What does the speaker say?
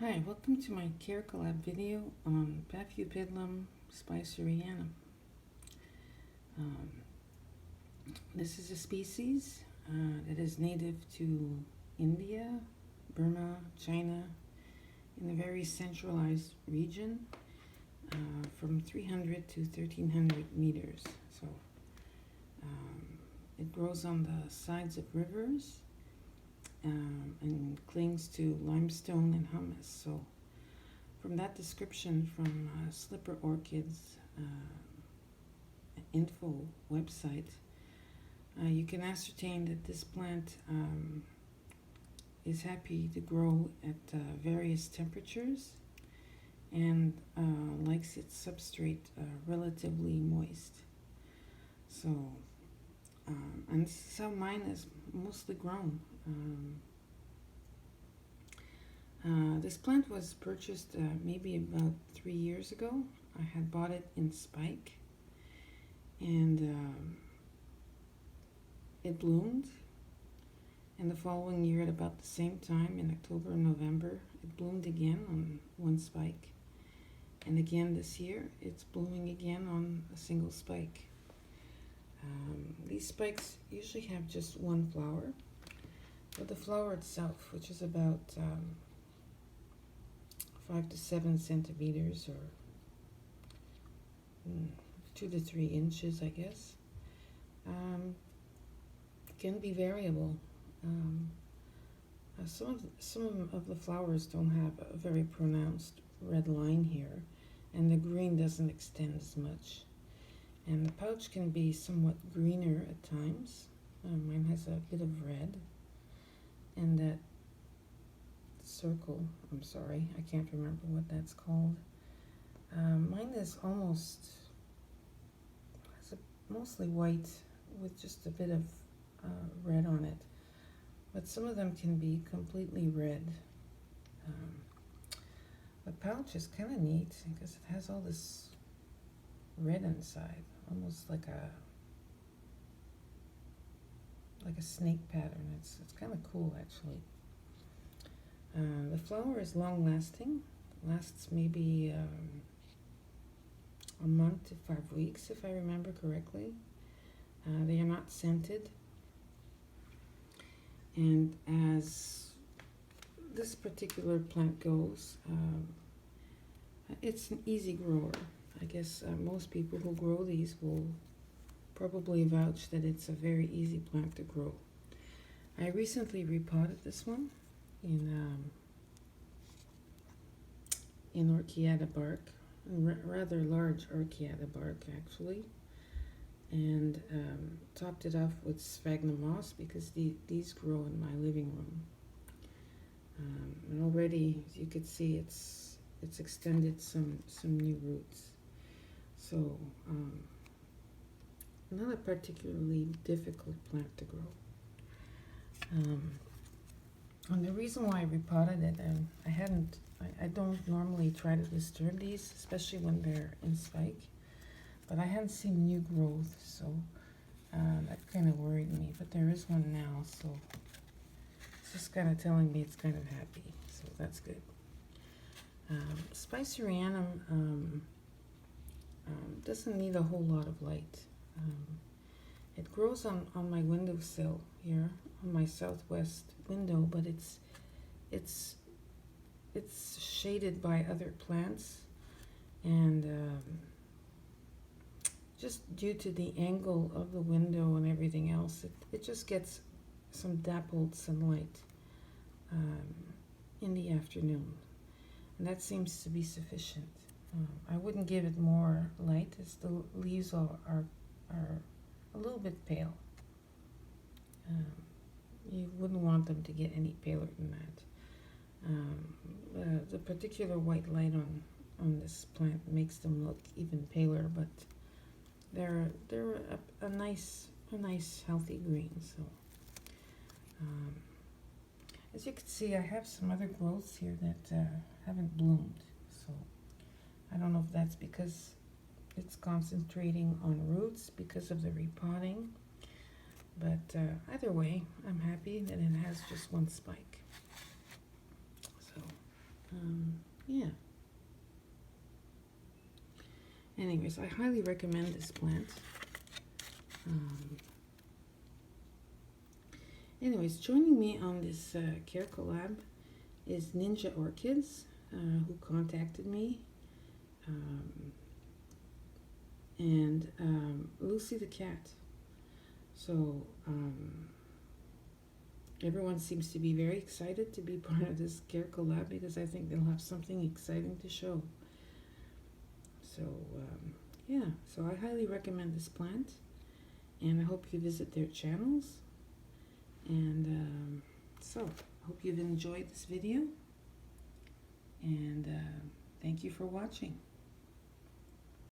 Hi, welcome to my Collab video on Paphiopedilum spicerianum. Um, this is a species that is native to India, Burma, China, in a very centralized region from 300 to 1300 meters. So it grows on the sides of rivers and clings to limestone and humus. So from that description from Slipper Orchids info website, you can ascertain that this plant is happy to grow at various temperatures and likes its substrate relatively moist. So, and this is how mine is mostly grown. This plant was purchased maybe about 3 years ago. I had bought it in spike, and it bloomed. And the following year, at about the same time, in October and November, it bloomed again on one spike. And again this year, it's blooming again on a single spike. These spikes usually have just one flower, but the flower itself, which is about 5 to 7 centimeters, or 2 to 3 inches, I guess, can be variable. Some of the flowers don't have a very pronounced red line here, and the green doesn't extend as much. And the pouch can be somewhat greener at times. Mine has a bit of red, and that circle, I'm sorry, I can't remember what that's called. Mine is mostly white with just a bit of red on it, but some of them can be completely red. The pouch is kind of neat because it has all this red inside, almost like a snake pattern. It's kind of cool, actually. The flower is long lasting, lasts maybe a month to 5 weeks, if I remember correctly. They are not scented, and as this particular plant goes, it's an easy grower. I guess most people who grow these will probably vouch that it's a very easy plant to grow. I recently repotted this one in orchiada bark, rather large orchiada bark actually, and topped it off with sphagnum moss because these grow in my living room. And already, as you could see, it's extended some new roots. So not a particularly difficult plant to grow. And the reason why I repotted it, I don't normally try to disturb these, especially when they're in spike, but I hadn't seen new growth, so that kind of worried me. But there is one now, so it's just kind of telling me it's kind of happy, so that's good. Spicerianum doesn't need a whole lot of light. It grows on my windowsill here, on my southwest window, but it's shaded by other plants, and just due to the angle of the window and everything else, it just gets some dappled sunlight in the afternoon, and that seems to be sufficient. I wouldn't give it more light, as the leaves are a little bit pale. You wouldn't want them to get any paler than that. The particular white light on this plant makes them look even paler, but they're a nice healthy green. So as you can see, I have some other growths here that haven't bloomed. So I don't know if that's because it's concentrating on roots because of the repotting, but either way, I'm happy that it has just one spike. So Yeah. Anyways, I highly recommend this plant. Anyways, joining me on this care collab is Ninja Orchids, who contacted me, and LucytheCat. So everyone seems to be very excited to be part of this care collab because I think they'll have something exciting to show. So yeah, so I highly recommend this plant, and I hope you visit their channels. And so I hope you've enjoyed this video, and thank you for watching.